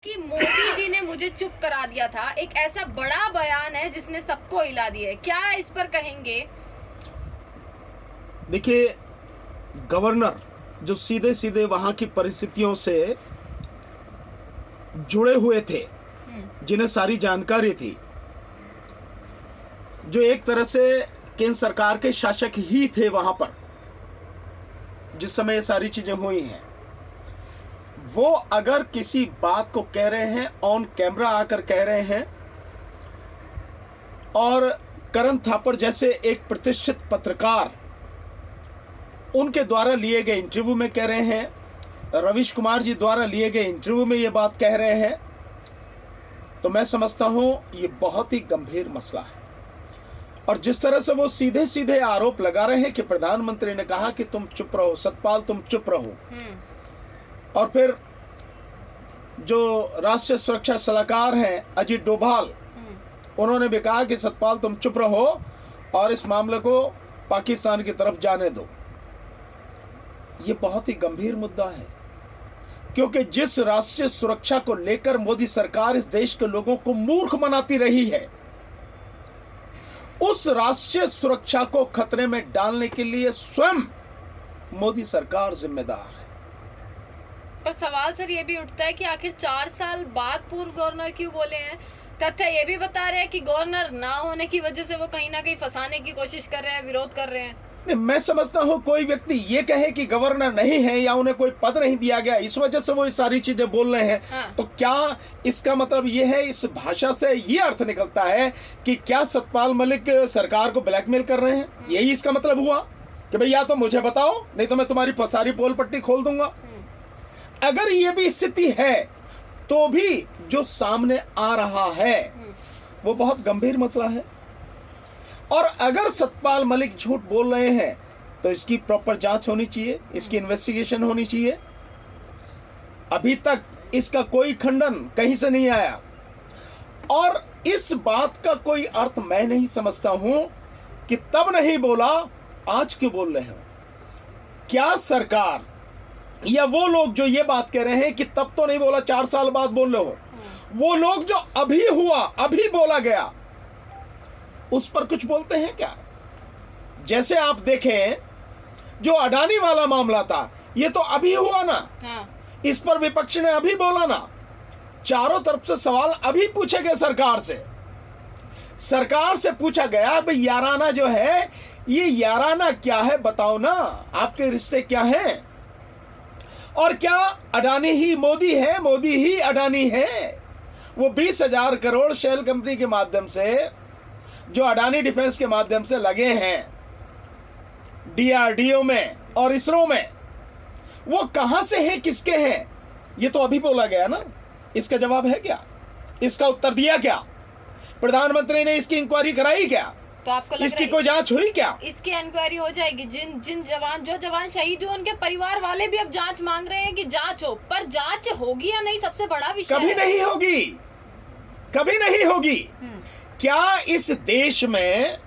कि मोदी जी ने मुझे चुप करा दिया था, एक ऐसा बड़ा बयान है जिसने सबको हिला दिया है। क्या इस पर कहेंगे? देखिए, गवर्नर जो सीधे सीधे वहां की परिस्थितियों से जुड़े हुए थे, जिन्हें सारी जानकारी थी, जो एक तरह से केंद्र सरकार के शासक ही थे वहां पर जिस समय ये सारी चीजें हुई हैं, वो अगर किसी बात को कह रहे हैं, ऑन कैमरा आकर कह रहे हैं, और करण थापर जैसे एक प्रतिष्ठित पत्रकार उनके द्वारा लिए गए इंटरव्यू में कह रहे हैं, रवीश कुमार जी द्वारा लिए गए इंटरव्यू में ये बात कह रहे हैं, तो मैं समझता हूं ये बहुत ही गंभीर मसला है। और जिस तरह से वो सीधे सीधे आरोप लगा रहे हैं कि प्रधानमंत्री ने कहा कि तुम चुप रहो, सतपाल तुम चुप रहो, और फिर जो राष्ट्रीय सुरक्षा सलाहकार हैं अजीत डोभाल, उन्होंने भी कहा कि सतपाल तुम चुप रहो और इस मामले को पाकिस्तान की तरफ जाने दो। ये बहुत ही गंभीर मुद्दा है, क्योंकि जिस राष्ट्रीय सुरक्षा को लेकर मोदी सरकार इस देश के लोगों को मूर्ख बनाती रही है, उस राष्ट्रीय सुरक्षा को खतरे में डालने के लिए स्वयं मोदी सरकार जिम्मेदार है। पर सवाल सर ये भी उठता है कि आखिर 4 साल बाद पूर्व गवर्नर क्यों बोले हैं? तथ्य ये भी बता रहे हैं कि गवर्नर ना होने की वजह से वो कहीं ना कहीं फंसाने की कोशिश कर रहे हैं, विरोध कर रहे हैं। नहीं, मैं समझता हूं कोई व्यक्ति ये कहे कि गवर्नर नहीं है या उन्हें कोई पद नहीं दिया गया, इस वजह से वो ये सारी चीजें बोल रहे हैं। हाँ। तो क्या इसका मतलब ये है, इस भाषा से ये अर्थ निकलता है कि क्या सतपाल मलिक सरकार को ब्लैकमेल कर रहे हैं? यही इसका मतलब हुआ कि भाई या तो मुझे बताओ, नहीं तो मैं तुम्हारी सारी पोल पट्टी खोल दूंगा। अगर ये भी स्थिति है तो भी जो सामने आ रहा है वो बहुत गंभीर मसला है। और अगर सतपाल मलिक झूठ बोल रहे हैं तो इसकी प्रॉपर जांच होनी चाहिए, इसकी इन्वेस्टिगेशन होनी चाहिए। अभी तक इसका कोई खंडन कहीं से नहीं आया, और इस बात का कोई अर्थ मैं नहीं समझता हूं कि तब नहीं बोला, आज क्यों बोल रहे हो। क्या सरकार या वो लोग जो ये बात कह रहे हैं कि तब तो नहीं बोला, 4 साल बाद बोल रहे हो, वो लोग जो अभी हुआ, अभी बोला गया, उस पर कुछ बोलते हैं क्या? जैसे आप देखें, जो अडानी वाला मामला था, ये तो अभी हुआ ना। हाँ। इस पर विपक्ष ने अभी बोला ना। चारों तरफ से सवाल अभी पूछे गए सरकार से। सरकार से पूछा गया भाई याराना जो है, ये याराना क्या है बताओ ना, आपके रिश्ते क्या हैं? और क्या अडानी ही मोदी है, मोदी ही अडानी है? वो 20,000 करोड़ शेल कंपनी के माध्यम से, जो अडानी डिफेंस के माध्यम से लगे हैं डीआरडीओ में और इसरो में, वो कहां से है, किसके हैं? ये तो अभी बोला गया ना। इसका जवाब है क्या? इसका उत्तर दिया क्या? प्रधानमंत्री ने इसकी इंक्वायरी कराई क्या? तो आपको लग इसकी रहा कोई जांच हुई क्या? इसकी इंक्वायरी हो जाएगी। जो जवान शहीद हुए, उनके परिवार वाले भी अब जांच मांग रहे हैं कि जांच हो, पर जांच होगी या नहीं, सबसे बड़ा विषय कभी है। नहीं होगी, कभी नहीं होगी। क्या इस देश में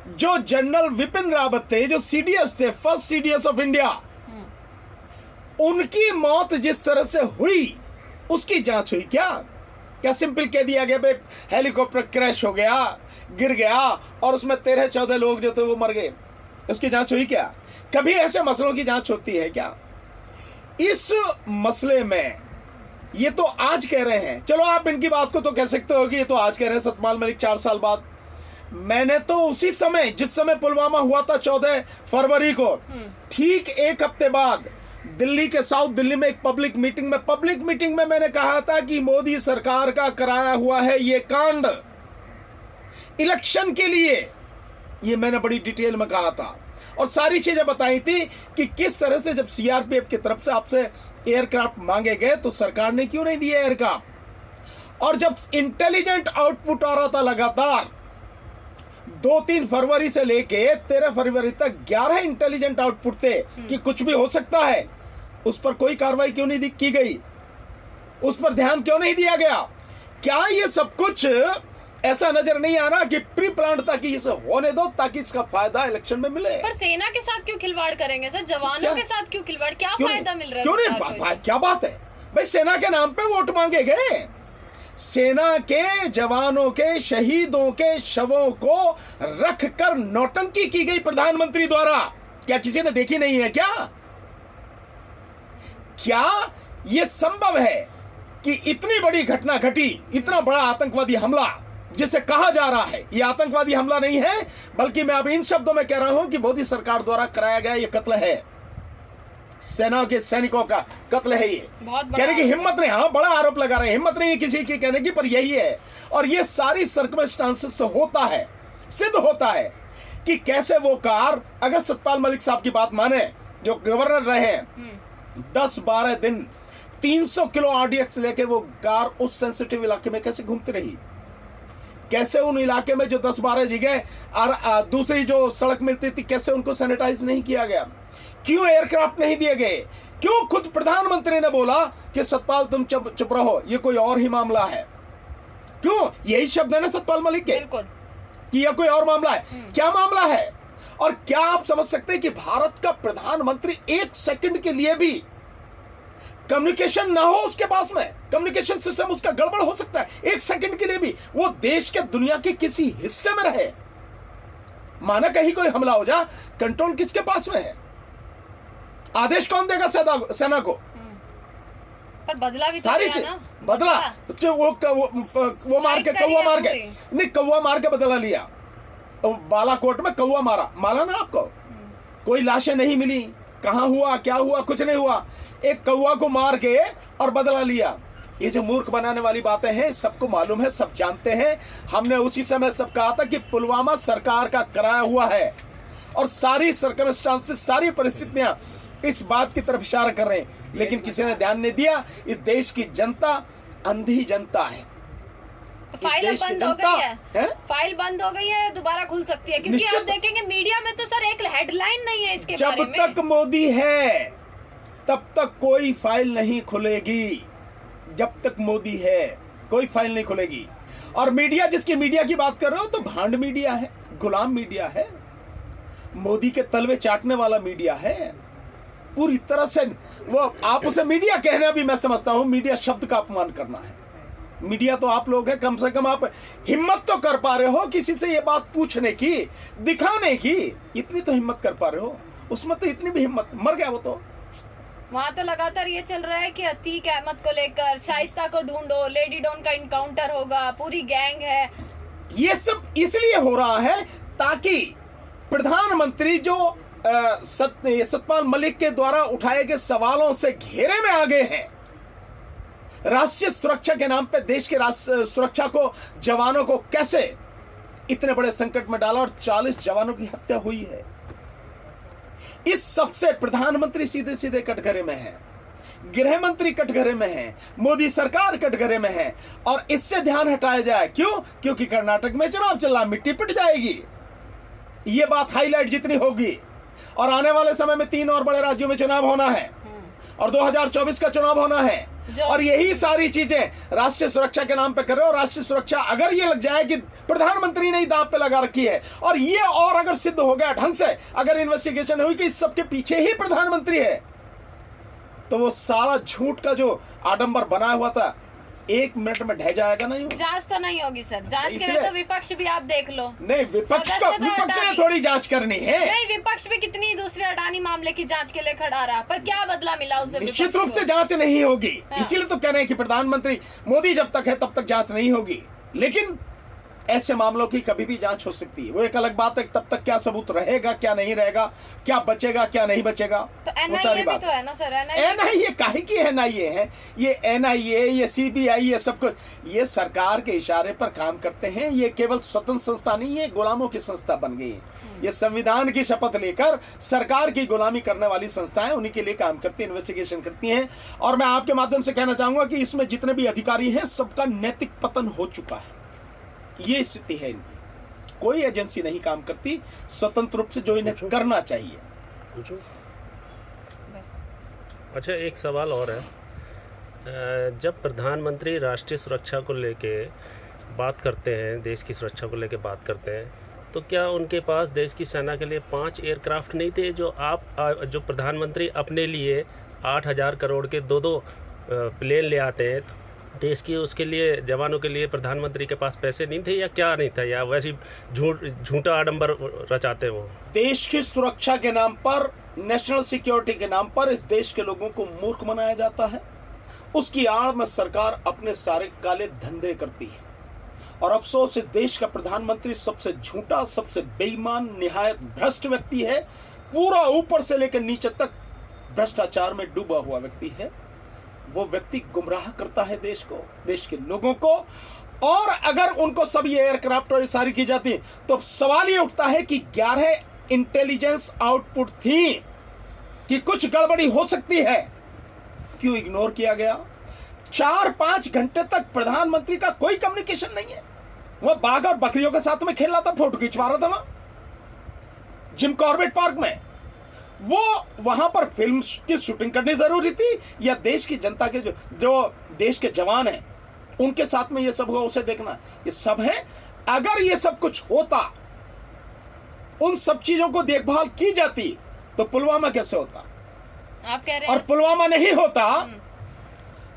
जो जनरल विपिन रावत थे, जो सीडीएस थे, फर्स्ट सीडीएस ऑफ इंडिया, उनकी मौत जिस तरह से हुई, उसकी जांच हुई क्या? क्या सिंपल कह दिया गया भाई हेलीकॉप्टर क्रैश हो गया, गिर गया और उसमें 13-14 लोग जो थे वो मर गए, उसकी जांच हुई क्या? कभी ऐसे मसलों की जांच होती है क्या? इस मसले में ये तो आज कह रहे हैं, चलो आप इनकी बात को तो कह सकते हो कि ये तो आज कह रहे हैं सतपाल मलिक 4 साल बाद। मैंने तो उसी समय, जिस समय पुलवामा हुआ था 14 फरवरी को, ठीक 1 हफ्ते बाद दिल्ली के साउथ दिल्ली में एक पब्लिक मीटिंग में मैंने कहा था कि मोदी सरकार का कराया हुआ है ये कांड इलेक्शन के लिए। ये मैंने बड़ी डिटेल में कहा था और सारी चीजें बताई थी कि किस तरह से जब सीआरपीएफ की तरफ से आपसे एयरक्राफ्ट मांगे गए तो सरकार ने क्यों नहीं दिए एयरक्राफ्ट, और जब इंटेलिजेंट आउटपुट आ रहा था लगातार 2-3 फरवरी से लेके 13 फरवरी तक 11 इंटेलिजेंट आउटपुट थे कि कुछ भी हो सकता है, उस पर कोई कार्रवाई क्यों नहीं की गई? उस पर ध्यान क्यों नहीं दिया गया? क्या ये सब कुछ ऐसा नजर नहीं आ रहा कि प्री प्लान था कि इसे होने दो ताकि इसका फायदा इलेक्शन में मिले? पर सेना के साथ क्यों खिलवाड़ करेंगे सर? जवानों के साथ क्यों खिलवाड़? क्या फायदा मिल रहा है? क्यों नहीं? क्या बात है भाई सेना के नाम पे वोट मांगे गए। सेना के जवानों के, शहीदों के शवों को रख कर नौटंकी की गई प्रधानमंत्री द्वारा। क्या किसी ने देखी नहीं है क्या? क्या यह संभव है कि इतनी बड़ी घटना घटी, इतना बड़ा आतंकवादी हमला, जिसे कहा जा रहा है यह आतंकवादी हमला नहीं है, बल्कि मैं अब इन शब्दों में कह रहा हूं कि मोदी सरकार द्वारा कराया गया यह कत्ल है, सेना के सैनिकों का कत्ल है। ये कहने की हिम्मत नहीं, हाँ बड़ा आरोप लगा रहे हैं, हिम्मत नहीं है किसी की कहने की, पर यही है। और ये सारी सर्कमस्टांसेस से होता है, सिद्ध होता है कि कैसे वो कार, अगर सतपाल मलिक साहब की बात माने जो गवर्नर रहे 10-12 दिन 300 किलो आरडीएक्स लेके वो कार उस सेंसिटिव इलाके में कैसे घूमती रही, कैसे उन इलाके में जो 10-12 जगह और दूसरी जो सड़क मिलती थी कैसे उनको सैनिटाइज नहीं किया गया, क्यों एयरक्राफ्ट नहीं दिए गए, क्यों खुद प्रधानमंत्री ने बोला कि सतपाल तुम चुप रहो, ये कोई और ही मामला है। क्यों? यही शब्द है ना सतपाल मलिक के कि यह कोई और मामला है। क्या मामला है? और क्या आप समझ सकते हैं कि भारत का प्रधानमंत्री 1 सेकंड के लिए भी कम्युनिकेशन ना हो उसके पास में, कम्युनिकेशन सिस्टम उसका गड़बड़ हो सकता है, 1 सेकंड के लिए भी वो देश के दुनिया के किसी हिस्से में रहे, माना कहीं कोई हमला हो जा, कंट्रोल किसके पास में है? आदेश कौन देगा सेना को? पर बदला भी सारी चीज बदला, वो मार के कौवा मार के नहीं, कौवा मार के बदला लिया। बालाकोट में कौवा मारा ना आपको, कोई लाशें नहीं मिली, कहां हुआ क्या हुआ कुछ नहीं हुआ, एक कौवा को मार के और बदला लिया। ये जो मूर्ख बनाने वाली बातें हैं सबको मालूम है, सब जानते हैं। हमने उसी समय सब कहा था कि पुलवामा सरकार का कराया हुआ है और सारी सर्कमस्टांसेस, सारी परिस्थितियां इस बात की तरफ इशारा कर रहे हैं, लेकिन किसी ने ध्यान नहीं दिया। इस देश की जनता अंधी जनता है। तो फाइल बंद हो गई है? फाइल बंद हो गई है, दोबारा खुल सकती है, क्योंकि आप देखेंगे मीडिया में तो सर एक हेडलाइन नहीं है इसके बारे में। जब तक मोदी है तब तक कोई फाइल नहीं खुलेगी, जब तक मोदी है कोई फाइल नहीं खुलेगी। और मीडिया, जिसकी मीडिया की बात कर रहे हो तो भांड मीडिया है, गुलाम मीडिया है, मोदी के तलवे चाटने वाला मीडिया है पूरी तरह से। वो आप उसे मीडिया कहना भी मैं समझता हूं मीडिया शब्द का अपमान करना है। मीडिया तो आप लोग हैं, कम से कम आप हिम्मत तो कर पा रहे हो किसी से ये बात पूछने की, दिखाने की, इतनी तो हिम्मत कर पा रहे हो। उसमें तो इतनी भी हिम्मत, मर गया वो तो। वहाँ तो लगातार ये चल रहा है कि अतीक अहमद को लेकर शाइस्ता को ढूंढो, लेडी डॉन का इनकाउंटर होगा, पूरी गैंग है। ये सब इसलिए हो रहा है ताकि प्रधानमंत्री जो सतपाल मलिक के द्वारा उठाए गए सवालों से घेरे में आ गए हैं, राष्ट्रीय सुरक्षा के नाम पे देश के सुरक्षा को, जवानों को कैसे इतने बड़े संकट में डाला और 40 जवानों की हत्या हुई है। इस सबसे प्रधानमंत्री सीधे सीधे कटघरे में है, गृह मंत्री कटघरे में है, मोदी सरकार कटघरे में है। और इससे ध्यान हटाया जाए, क्यों? क्योंकि कर्नाटक में चुनाव चल रहा, मिट्टी पिट जाएगी। ये बात हाईलाइट जितनी होगी, और आने वाले समय में 3 और बड़े राज्यों में चुनाव होना है और 2024 का चुनाव होना है, और यही सारी चीजें राष्ट्रीय सुरक्षा के नाम पे कर रहे हो। राष्ट्रीय सुरक्षा अगर ये लग जाए कि प्रधानमंत्री ने ही दांव पे लगा रखी है, और ये और अगर सिद्ध हो गया ढंग से, अगर इन्वेस्टिगेशन हुई कि इस सबके पीछे ही प्रधानमंत्री है, तो वो सारा झूठ का जो आडंबर बना हुआ था 1 मिनट में ढह जाएगा। नहीं, जांच तो नहीं होगी सर, जांच के लिए तो विपक्ष भी आप देख लो। नहीं, विपक्ष ने थोड़ी जांच करनी है। नहीं, विपक्ष भी कितनी दूसरे अडानी मामले की जांच के लिए खड़ा रहा, पर क्या बदला मिला उसे? निश्चित रूप से जांच नहीं होगी। हाँ। इसीलिए तो कह रहे हैं कि प्रधानमंत्री मोदी जब तक है तब तक जांच नहीं होगी, लेकिन ऐसे मामलों की कभी भी जांच हो सकती है। वो एक अलग बात है, तब तक क्या सबूत रहेगा क्या नहीं रहेगा, क्या बचेगा क्या नहीं बचेगा, तो एनआईए भी तो है ना सर। एनआईए काहे की एनआईए है? ये एनआईए, ये सीबीआई, ये सब कुछ ये सरकार के इशारे पर काम करते हैं। ये केवल स्वतंत्र संस्था नहीं है, गुलामों की संस्था बन गई है। ये संविधान की शपथ लेकर सरकार की गुलामी करने वाली संस्थाएं उन्हीं के लिए काम करती है, इन्वेस्टिगेशन करती हैं। और मैं आपके माध्यम से कहना चाहूंगा कि इसमें जितने भी अधिकारी हैं सबका नैतिक पतन हो चुका है। ये स्थिति है इनकी, कोई एजेंसी नहीं काम करती स्वतंत्र रूप से जो इन्हें करना चाहिए। अच्छा, एक सवाल और है, जब प्रधानमंत्री राष्ट्रीय सुरक्षा को लेके बात करते हैं, देश की सुरक्षा को लेके बात करते हैं, तो क्या उनके पास देश की सेना के लिए 5 एयरक्राफ्ट नहीं थे जो प्रधानमंत्री अपने लिए 8,000 करोड़ के 2 प्लेन ले आते हैं, तो देश की उसके लिए जवानों के लिए प्रधानमंत्री के पास पैसे नहीं थे या क्या नहीं था, या वैसे झूठा आडंबर रचाते वो? देश की सुरक्षा के नाम पर, नेशनल सिक्योरिटी के नाम पर इस देश के लोगों को मूर्ख बनाया जाता है। उसकी आड़ में सरकार अपने सारे काले धंधे करती है। और अफसोस, इस देश का प्रधानमंत्री सबसे झूठा, सबसे बेईमान, निहायत भ्रष्ट व्यक्ति है। पूरा ऊपर से लेकर नीचे तक भ्रष्टाचार में डूबा हुआ व्यक्ति है। वो व्यक्ति गुमराह करता है देश को, देश के लोगों को। और अगर उनको सब ये एयरक्राफ्ट और सारी की जाती तो सवाल ये उठता है कि 11 इंटेलिजेंस आउटपुट थी कि कुछ गड़बड़ी हो सकती है, क्यों इग्नोर किया गया? 4-5 घंटे तक प्रधानमंत्री का कोई कम्युनिकेशन नहीं है। वह बाघ और बकरियों के साथ में खेल रहा था, फोटो खिंचवा रहा था वहां जिम कॉर्बेट पार्क में। वो वहां पर फिल्म की शूटिंग करनी जरूरी थी या देश की जनता के जो देश के जवान हैं उनके साथ में ये सब हुआ उसे देखना? ये सब है। अगर ये सब कुछ होता, उन सब चीजों को देखभाल की जाती, तो पुलवामा कैसे होता? आप कह रहे और हैं पुलवामा नहीं होता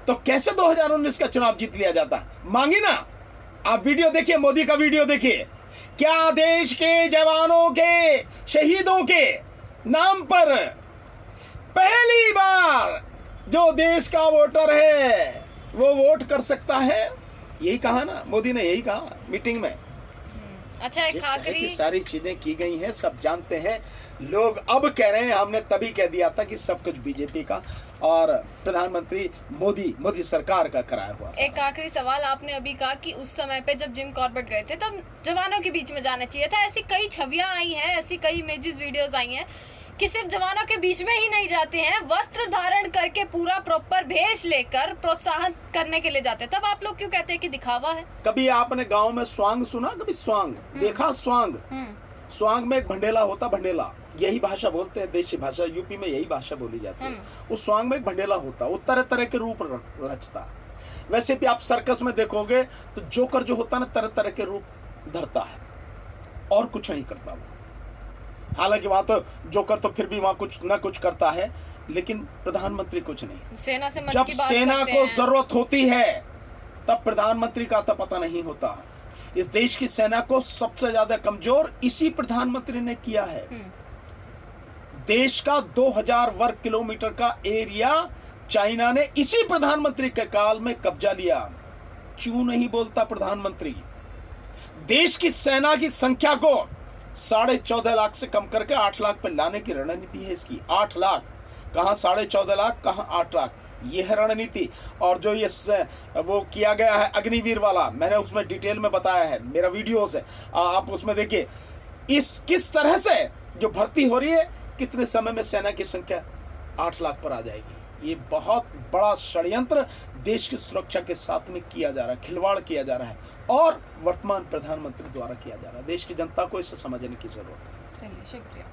तो कैसे 2019 का चुनाव जीत लिया जाता? मांगी ना। आप वीडियो देखिए, मोदी का वीडियो देखिए। क्या देश के जवानों के, शहीदों के नाम पर पहली बार जो देश का वोटर है वो वोट कर सकता है? यही कहा ना मोदी ने, यही कहा मीटिंग में। अच्छा, एक जिस तरह की आखिरी सारी चीजें की गई हैं सब जानते हैं लोग। अब कह रहे हैं हमने तभी कह दिया था कि सब कुछ बीजेपी का और प्रधानमंत्री मोदी सरकार का कराया हुआ। एक आखिरी सवाल, आपने अभी कहा कि उस समय पे जब जिम कॉर्बेट गए थे तब जवानों के बीच में जाना चाहिए था। ऐसी कई छवियां आई हैं, ऐसी कई इमेजेस, वीडियोस आई हैं कि सिर्फ जवानों के बीच में ही नहीं जाते हैं, वस्त्र धारण करके पूरा प्रॉपर भेष लेकर प्रोत्साहन करने के लिए जाते हैं। तब आप लोग क्यों कहते हैं कि दिखावा है? कभी आपने गांव में स्वांग सुना? कभी स्वांग देखा? स्वांग स्वांग में एक भंडेला होता, भंडेला यही भाषा बोलते हैं, देशी भाषा, यूपी में यही भाषा बोली जाती है। उस स्वांग में एक भंडेला होता, वो तरह तरह के रूप रचता। वैसे भी आप सर्कस में देखोगे तो जोकर जो होता है ना, तरह तरह के रूप धरता है और कुछ नहीं करता वो। हालांकि वहां तो जोकर तो फिर भी वहां कुछ ना कुछ करता है, लेकिन प्रधानमंत्री कुछ नहीं। सेना से मन जब की बात सेना करते को हैं। जरूरत होती है तब प्रधानमंत्री का तो पता नहीं होता। इस देश की सेना को सबसे ज्यादा कमजोर इसी प्रधानमंत्री ने किया है। देश का 2000 वर्ग किलोमीटर का एरिया चाइना ने इसी प्रधानमंत्री के काल में कब्जा लिया। क्यों नहीं बोलता प्रधानमंत्री? देश की सेना की संख्या को 14.5 लाख से कम करके 8 लाख पर लाने की रणनीति है इसकी। 8 लाख कहां 14.5 लाख, कहां 8 लाख, ये है रणनीति। और जो ये वो किया गया है अग्निवीर वाला, मैंने उसमें डिटेल में बताया है, मेरा वीडियोस है, आप उसमें देखिए। इस किस तरह से जो भर्ती हो रही है, कितने समय में सेना की संख्या 8 लाख पर आ जाएगी। ये बहुत बड़ा षड्यंत्र देश की सुरक्षा के साथ में किया जा रहा है, खिलवाड़ किया जा रहा है और वर्तमान प्रधानमंत्री द्वारा किया जा रहा है। देश की जनता को इसे समझने की जरूरत है। चलिए, शुक्रिया।